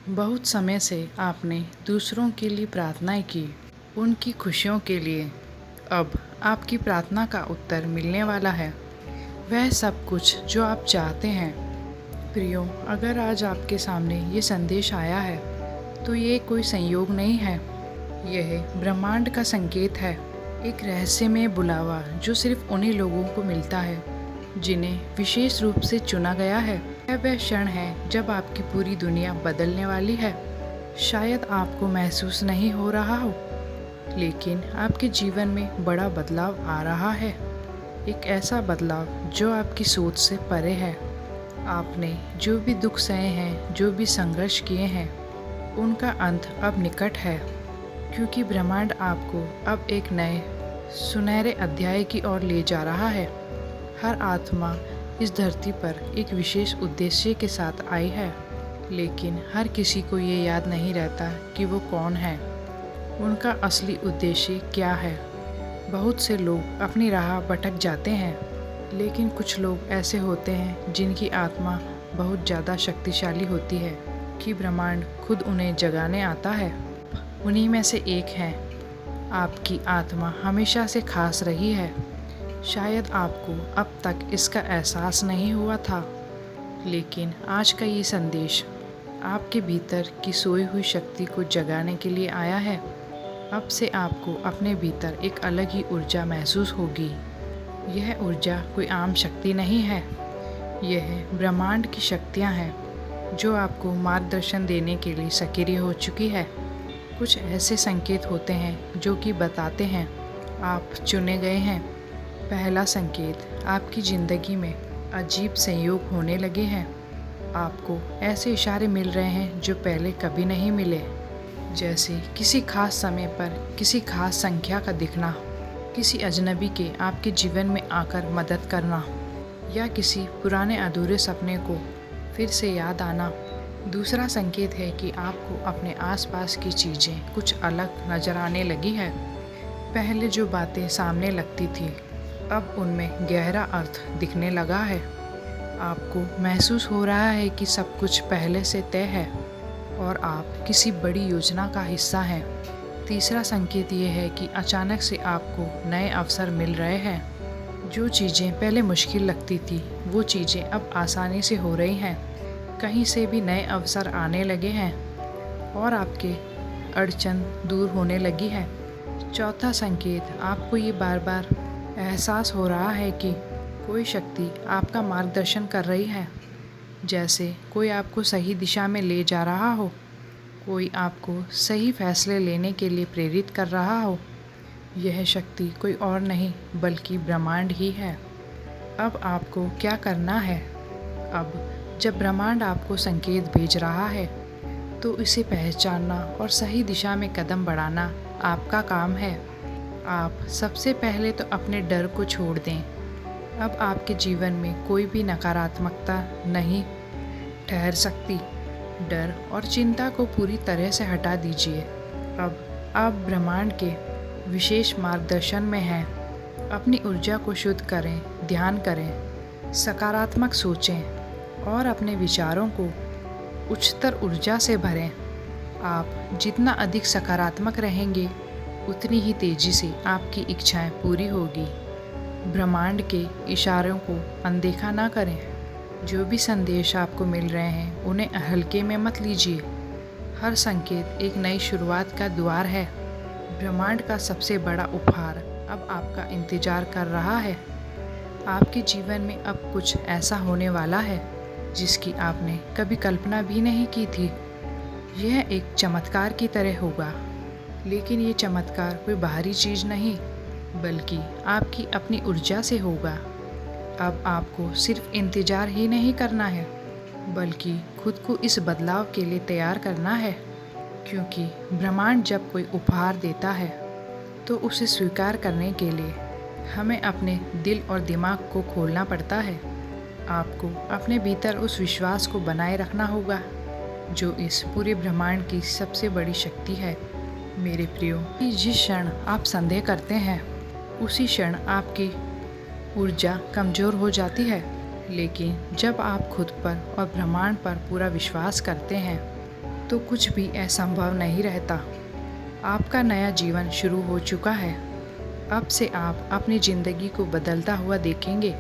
बहुत समय से आपने दूसरों के लिए प्रार्थनाएं की, उनकी खुशियों के लिए। अब आपकी प्रार्थना का उत्तर मिलने वाला है, वह सब कुछ जो आप चाहते हैं। प्रियो, अगर आज आपके सामने ये संदेश आया है तो ये कोई संयोग नहीं है। यह ब्रह्मांड का संकेत है, एक रहस्यमय बुलावा जो सिर्फ उन्हीं लोगों को मिलता है जिन्हें विशेष रूप से चुना गया है। यह वह क्षण है जब आपकी पूरी दुनिया बदलने वाली है। शायद आपको महसूस नहीं हो रहा हो, लेकिन आपके जीवन में बड़ा बदलाव आ रहा है। एक ऐसा बदलाव जो आपकी सोच से परे है। आपने जो भी दुख सहे हैं, जो भी संघर्ष किए हैं, उनका अंत अब निकट है, क्योंकि ब्रह्मांड आपको अब एक नए सुनहरे अध्याय की ओर ले जा रहा है। हर आत्मा इस धरती पर एक विशेष उद्देश्य के साथ आई है, लेकिन हर किसी को ये याद नहीं रहता कि वो कौन है, उनका असली उद्देश्य क्या है। बहुत से लोग अपनी राह भटक जाते हैं, लेकिन कुछ लोग ऐसे होते हैं जिनकी आत्मा बहुत ज़्यादा शक्तिशाली होती है कि ब्रह्मांड खुद उन्हें जगाने आता है। उन्हीं में से एक है। आपकी आत्मा हमेशा से खास रही है। शायद आपको अब तक इसका एहसास नहीं हुआ था, लेकिन आज का ये संदेश आपके भीतर की सोई हुई शक्ति को जगाने के लिए आया है। अब से आपको अपने भीतर एक अलग ही ऊर्जा महसूस होगी। यह ऊर्जा कोई आम शक्ति नहीं है, यह ब्रह्मांड की शक्तियाँ हैं जो आपको मार्गदर्शन देने के लिए सक्रिय हो चुकी है। कुछ ऐसे संकेत होते हैं जो कि बताते हैं आप चुने गए हैं। पहला संकेत, आपकी ज़िंदगी में अजीब संयोग होने लगे हैं। आपको ऐसे इशारे मिल रहे हैं जो पहले कभी नहीं मिले, जैसे किसी खास समय पर किसी खास संख्या का दिखना, किसी अजनबी के आपके जीवन में आकर मदद करना, या किसी पुराने अधूरे सपने को फिर से याद आना। दूसरा संकेत है कि आपको अपने आसपास की चीज़ें कुछ अलग नज़र आने लगी है। पहले जो बातें सामने लगती थी, अब उनमें गहरा अर्थ दिखने लगा है। आपको महसूस हो रहा है कि सब कुछ पहले से तय है और आप किसी बड़ी योजना का हिस्सा हैं। तीसरा संकेत ये है कि अचानक से आपको नए अवसर मिल रहे हैं। जो चीज़ें पहले मुश्किल लगती थी, वो चीज़ें अब आसानी से हो रही हैं। कहीं से भी नए अवसर आने लगे हैं और आपके अड़चन दूर होने लगी है। चौथा संकेत, आपको ये बार बार एहसास हो रहा है कि कोई शक्ति आपका मार्गदर्शन कर रही है, जैसे कोई आपको सही दिशा में ले जा रहा हो, कोई आपको सही फैसले लेने के लिए प्रेरित कर रहा हो। यह शक्ति कोई और नहीं बल्कि ब्रह्मांड ही है। अब आपको क्या करना है? अब जब ब्रह्मांड आपको संकेत भेज रहा है, तो इसे पहचानना और सही दिशा में कदम बढ़ाना आपका काम है। आप सबसे पहले तो अपने डर को छोड़ दें। अब आपके जीवन में कोई भी नकारात्मकता नहीं ठहर सकती। डर और चिंता को पूरी तरह से हटा दीजिए। अब आप ब्रह्मांड के विशेष मार्गदर्शन में हैं। अपनी ऊर्जा को शुद्ध करें, ध्यान करें, सकारात्मक सोचें और अपने विचारों को उच्चतर ऊर्जा से भरें। आप जितना अधिक सकारात्मक रहेंगे, उतनी ही तेज़ी से आपकी इच्छाएं पूरी होगी। ब्रह्मांड के इशारों को अनदेखा ना करें। जो भी संदेश आपको मिल रहे हैं, उन्हें हल्के में मत लीजिए। हर संकेत एक नई शुरुआत का द्वार है। ब्रह्मांड का सबसे बड़ा उपहार अब आपका इंतज़ार कर रहा है। आपके जीवन में अब कुछ ऐसा होने वाला है जिसकी आपने कभी कल्पना भी नहीं की थी। यह एक चमत्कार की तरह होगा, लेकिन ये चमत्कार कोई बाहरी चीज़ नहीं, बल्कि आपकी अपनी ऊर्जा से होगा। अब आपको सिर्फ इंतज़ार ही नहीं करना है, बल्कि खुद को इस बदलाव के लिए तैयार करना है, क्योंकि ब्रह्मांड जब कोई उपहार देता है तो उसे स्वीकार करने के लिए हमें अपने दिल और दिमाग को खोलना पड़ता है। आपको अपने भीतर उस विश्वास को बनाए रखना होगा जो इस पूरे ब्रह्मांड की सबसे बड़ी शक्ति है। मेरे प्रियो, जिस क्षण आप संदेह करते हैं, उसी क्षण आपकी ऊर्जा कमज़ोर हो जाती है। लेकिन जब आप खुद पर और ब्रह्मांड पर पूरा विश्वास करते हैं, तो कुछ भी असंभव नहीं रहता। आपका नया जीवन शुरू हो चुका है। अब से आप अपनी ज़िंदगी को बदलता हुआ देखेंगे।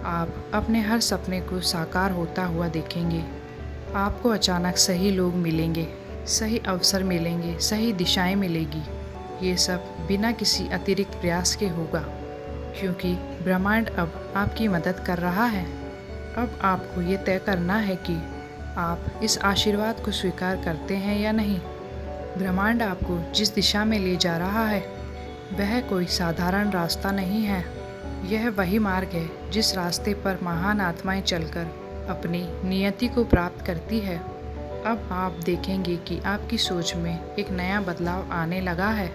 आप अपने हर सपने को साकार होता हुआ देखेंगे। आपको अचानक सही लोग मिलेंगे, सही अवसर मिलेंगे, सही दिशाएं मिलेगी। ये सब बिना किसी अतिरिक्त प्रयास के होगा, क्योंकि ब्रह्मांड अब आपकी मदद कर रहा है। अब आपको ये तय करना है कि आप इस आशीर्वाद को स्वीकार करते हैं या नहीं। ब्रह्मांड आपको जिस दिशा में ले जा रहा है वह कोई साधारण रास्ता नहीं है। यह वही मार्ग है जिस रास्ते पर महान आत्माएं चलकर अपनी नियति को प्राप्त करती है। अब आप देखेंगे कि आपकी सोच में एक नया बदलाव आने लगा है।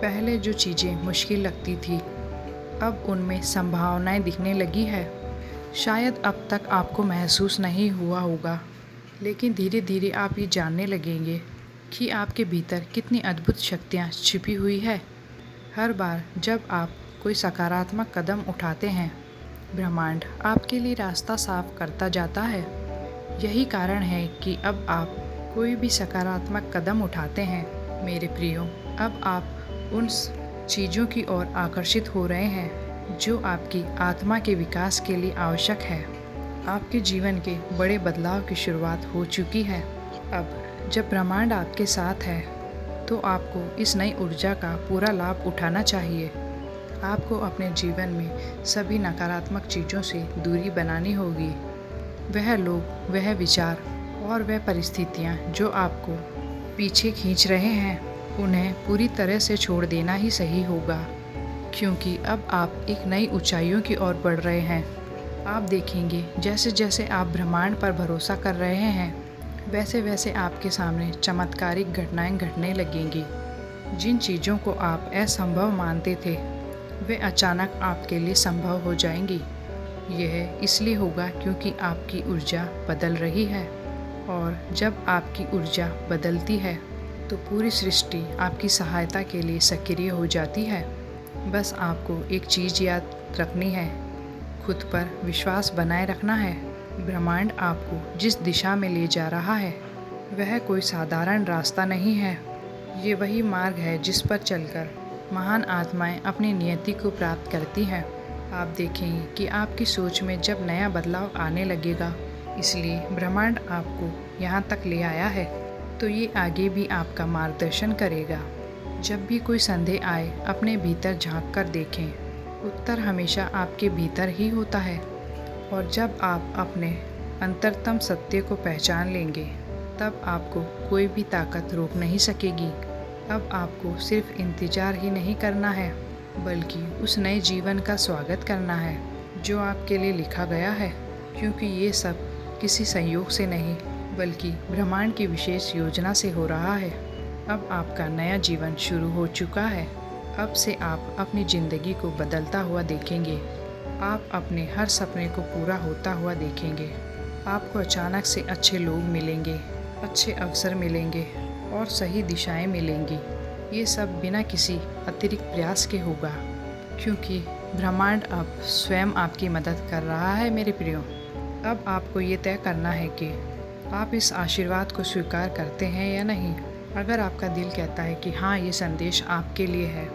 पहले जो चीज़ें मुश्किल लगती थी अब उनमें संभावनाएं दिखने लगी है। शायद अब तक आपको महसूस नहीं हुआ होगा, लेकिन धीरे धीरे आप ये जानने लगेंगे कि आपके भीतर कितनी अद्भुत शक्तियाँ छिपी हुई है। हर बार जब आप कोई सकारात्मक कदम उठाते हैं, ब्रह्मांड आपके लिए रास्ता साफ करता जाता है। यही कारण है कि अब आप कोई भी सकारात्मक कदम उठाते हैं मेरे प्रियो, अब आप उन चीज़ों की ओर आकर्षित हो रहे हैं जो आपकी आत्मा के विकास के लिए आवश्यक है। आपके जीवन के बड़े बदलाव की शुरुआत हो चुकी है। अब जब ब्रह्मांड आपके साथ है तो आपको इस नई ऊर्जा का पूरा लाभ उठाना चाहिए। आपको अपने जीवन में सभी नकारात्मक चीज़ों से दूरी बनानी होगी। वह लोग, वह विचार और वह परिस्थितियाँ जो आपको पीछे खींच रहे हैं, उन्हें पूरी तरह से छोड़ देना ही सही होगा, क्योंकि अब आप एक नई ऊंचाइयों की ओर बढ़ रहे हैं। आप देखेंगे जैसे जैसे आप ब्रह्मांड पर भरोसा कर रहे हैं वैसे वैसे आपके सामने चमत्कारिक घटनाएं घटने लगेंगी। जिन चीज़ों को आप असंभव मानते थे वे अचानक आपके लिए संभव हो जाएंगी। यह इसलिए होगा क्योंकि आपकी ऊर्जा बदल रही है, और जब आपकी ऊर्जा बदलती है तो पूरी सृष्टि आपकी सहायता के लिए सक्रिय हो जाती है। बस आपको एक चीज़ याद रखनी है, खुद पर विश्वास बनाए रखना है। ब्रह्मांड आपको जिस दिशा में ले जा रहा है वह कोई साधारण रास्ता नहीं है। ये वही मार्ग है जिस पर चलकर महान आत्माएं अपनी नियति को प्राप्त करती हैं। आप देखेंगे कि आपकी सोच में जब नया बदलाव आने लगेगा, इसलिए ब्रह्मांड आपको यहाँ तक ले आया है, तो ये आगे भी आपका मार्गदर्शन करेगा। जब भी कोई संदेह आए अपने भीतर झांक कर देखें, उत्तर हमेशा आपके भीतर ही होता है। और जब आप अपने अंतरतम सत्य को पहचान लेंगे तब आपको कोई भी ताकत रोक नहीं सकेगी। अब आपको सिर्फ इंतज़ार ही नहीं करना है, बल्कि उस नए जीवन का स्वागत करना है जो आपके लिए लिखा गया है, क्योंकि ये सब किसी संयोग से नहीं बल्कि ब्रह्मांड की विशेष योजना से हो रहा है। अब आपका नया जीवन शुरू हो चुका है। अब से आप अपनी ज़िंदगी को बदलता हुआ देखेंगे। आप अपने हर सपने को पूरा होता हुआ देखेंगे। आपको अचानक से अच्छे लोग मिलेंगे, अच्छे अवसर मिलेंगे और सही दिशाएं मिलेंगी। ये सब बिना किसी अतिरिक्त प्रयास के होगा, क्योंकि ब्रह्मांड अब स्वयं आपकी मदद कर रहा है मेरे प्रियो। अब आपको ये तय करना है कि आप इस आशीर्वाद को स्वीकार करते हैं या नहीं। अगर आपका दिल कहता है कि हाँ, ये संदेश आपके लिए है,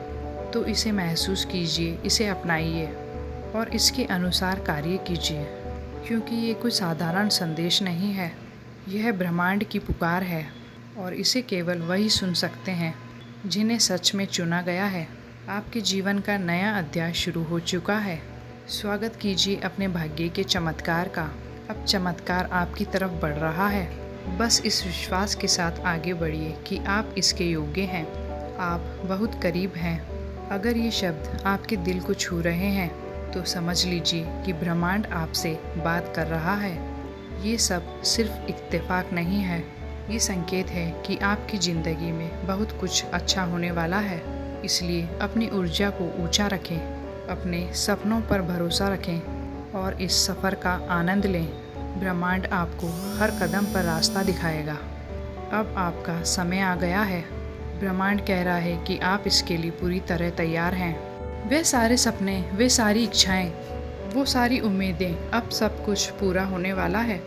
तो इसे महसूस कीजिए, इसे अपनाइए और इसके अनुसार कार्य कीजिए, क्योंकि ये कोई साधारण संदेश नहीं है। यह ब्रह्मांड की पुकार है और इसे केवल वही सुन सकते हैं जिन्हें सच में चुना गया है। आपके जीवन का नया अध्याय शुरू हो चुका है। स्वागत कीजिए अपने भाग्य के चमत्कार का। अब चमत्कार आपकी तरफ बढ़ रहा है। बस इस विश्वास के साथ आगे बढ़िए कि आप इसके योग्य हैं। आप बहुत करीब हैं। अगर ये शब्द आपके दिल को छू रहे हैं तो समझ लीजिए कि ब्रह्मांड आपसे बात कर रहा है। ये सब सिर्फ इत्तेफाक नहीं है, ये संकेत है कि आपकी ज़िंदगी में बहुत कुछ अच्छा होने वाला है। इसलिए अपनी ऊर्जा को ऊंचा रखें, अपने सपनों पर भरोसा रखें और इस सफ़र का आनंद लें। ब्रह्मांड आपको हर कदम पर रास्ता दिखाएगा। अब आपका समय आ गया है। ब्रह्मांड कह रहा है कि आप इसके लिए पूरी तरह तैयार हैं। वे सारे सपने, वे सारी इच्छाएं, वो सारी उम्मीदें, अब सब कुछ पूरा होने वाला है।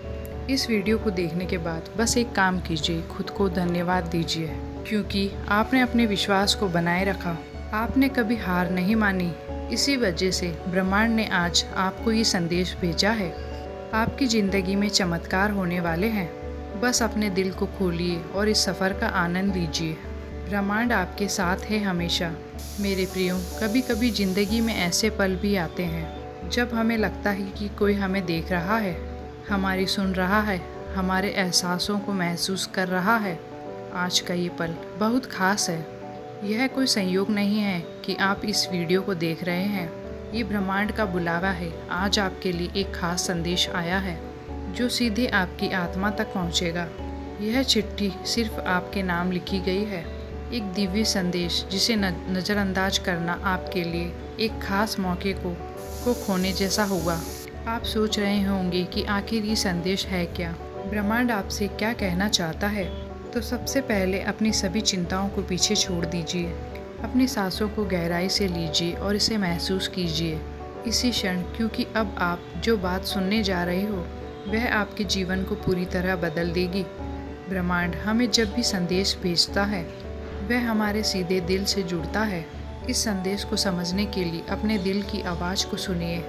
इस वीडियो को देखने के बाद बस एक काम कीजिए, खुद को धन्यवाद दीजिए, क्योंकि आपने अपने विश्वास को बनाए रखा। आपने कभी हार नहीं मानी। इसी वजह से ब्रह्मांड ने आज आपको ये संदेश भेजा है। आपकी ज़िंदगी में चमत्कार होने वाले हैं। बस अपने दिल को खोलिए और इस सफ़र का आनंद लीजिए। ब्रह्मांड आपके साथ है हमेशा। मेरे प्रियो, कभी कभी ज़िंदगी में ऐसे पल भी आते हैं जब हमें लगता है कि कोई हमें देख रहा है, हमारी सुन रहा है, हमारे एहसासों को महसूस कर रहा है। आज का ये पल बहुत ख़ास है। यह कोई संयोग नहीं है कि आप इस वीडियो को देख रहे हैं। ये ब्रह्मांड का बुलावा है। आज आपके लिए एक ख़ास संदेश आया है जो सीधे आपकी आत्मा तक पहुंचेगा। यह चिट्ठी सिर्फ आपके नाम लिखी गई है, एक दिव्य संदेश जिसे नज़रअंदाज करना आपके लिए एक ख़ास मौके को खोने जैसा होगा। आप सोच रहे होंगे कि आखिर ये संदेश है क्या, ब्रह्मांड आपसे क्या कहना चाहता है। तो सबसे पहले अपनी सभी चिंताओं को पीछे छोड़ दीजिए, अपनी सांसों को गहराई से लीजिए और इसे महसूस कीजिए इसी क्षण, क्योंकि अब आप जो बात सुनने जा रहे हो वह आपके जीवन को पूरी तरह बदल देगी। ब्रह्मांड हमें जब भी संदेश भेजता है वह हमारे सीधे दिल से जुड़ता है। इस संदेश को समझने के लिए अपने दिल की आवाज़ को सुनिए।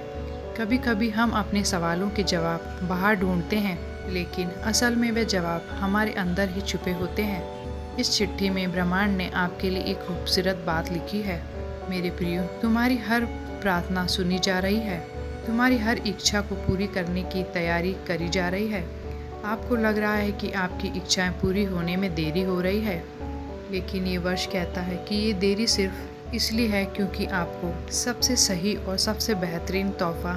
कभी कभी हम अपने सवालों के जवाब बाहर ढूंढते हैं, लेकिन असल में वे जवाब हमारे अंदर ही छुपे होते हैं। इस चिट्ठी में ब्रह्मांड ने आपके लिए एक खूबसूरत बात लिखी है। मेरे प्रियो, तुम्हारी हर प्रार्थना सुनी जा रही है। तुम्हारी हर इच्छा को पूरी करने की तैयारी करी जा रही है। आपको लग रहा है कि आपकी इच्छाएं पूरी होने में देरी हो रही है, लेकिन ये वर्ष कहता है कि ये देरी सिर्फ इसलिए है क्योंकि आपको सबसे सही और सबसे बेहतरीन तोहफा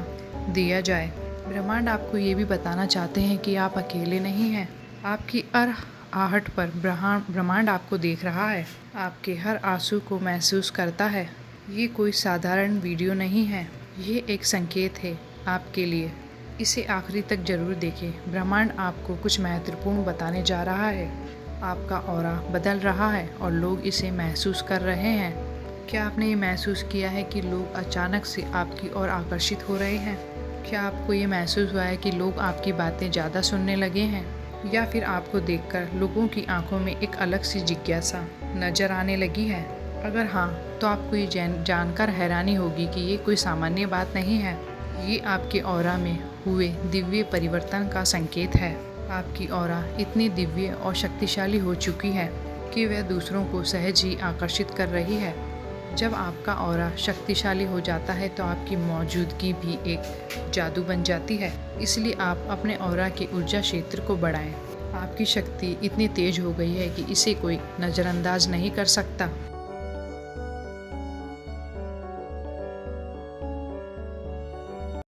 दिया जाए। ब्रह्मांड आपको ये भी बताना चाहते हैं कि आप अकेले नहीं हैं। आपकी हर आहट पर ब्रह्मांड आपको देख रहा है, आपके हर आंसू को महसूस करता है। ये कोई साधारण वीडियो नहीं है, ये एक संकेत है आपके लिए। इसे आखिरी तक जरूर देखें। ब्रह्मांड आपको कुछ महत्वपूर्ण बताने जा रहा है। आपका ऑरा बदल रहा है और लोग इसे महसूस कर रहे हैं। क्या आपने ये महसूस किया है कि लोग अचानक से आपकी ओर आकर्षित हो रहे हैं? क्या आपको ये महसूस हुआ है कि लोग आपकी बातें ज़्यादा सुनने लगे हैं, या फिर आपको देखकर लोगों की आंखों में एक अलग सी जिज्ञासा नज़र आने लगी है? अगर हाँ, तो आपको ये जानकर हैरानी होगी कि ये कोई सामान्य बात नहीं है। ये आपके ऑरा में हुए दिव्य परिवर्तन का संकेत है। आपकी ऑरा इतनी दिव्य और शक्तिशाली हो चुकी है कि वह दूसरों को सहज ही आकर्षित कर रही है। जब आपका ऑरा शक्तिशाली हो जाता है तो आपकी मौजूदगी भी एक जादू बन जाती है। इसलिए आप अपने ऑरा के ऊर्जा क्षेत्र को बढ़ाएं। आपकी शक्ति इतनी तेज हो गई है कि इसे कोई नज़रअंदाज नहीं कर सकता।